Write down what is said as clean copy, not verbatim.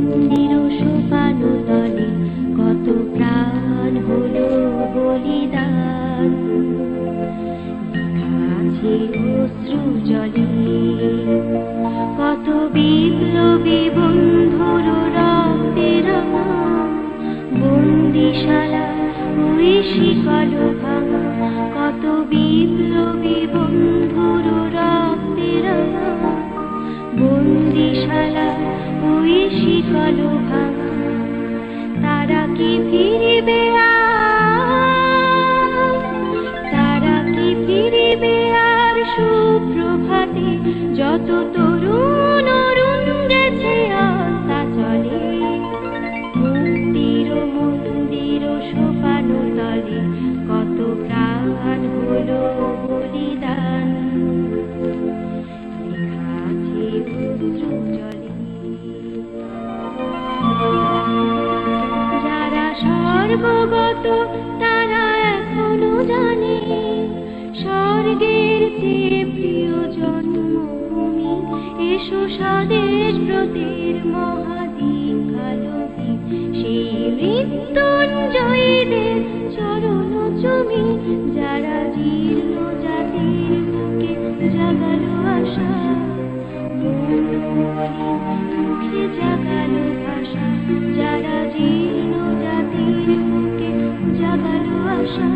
মন্দির সোপানো তলে কত প্রাণ হলো বলিদান, লেখা আছে অশ্রু জলে কত বিপ্লবী বন্ধুর রক্তের বন্দিশালা ওই শিকল ভাঙা, কত বিপ্লবী বন্ধুর রক্তের বন্দিশালা ওই শিকল ভাঙা। তারা কি ফিরিবে আর, তারা কি ফিরিবে আর সুপ্রভাতে, যত তরুণ অরুণ গেছে আস্তা চলে মুক্তির মন্দির সোপানো তলে কত প্রাণ হলো বলিদান, লেখা আছে অশ্রু জলে। যারা সর্বগত তারা এখনো জানে স্বর্গের চেয়ে প্রিয় জন্মভূমি, এসো স্বদেশ ব্রতের মহাদীক্ষালোভী, সেই মৃত্যুঞ্জয়ীদের চরণ চুমি, যারা জীর্ণ জাতির বুকে জাগালো আশা, মুখে জাগালো ভাষা, যারা জীর্ণ জাতির বুকে জাগালো আশা।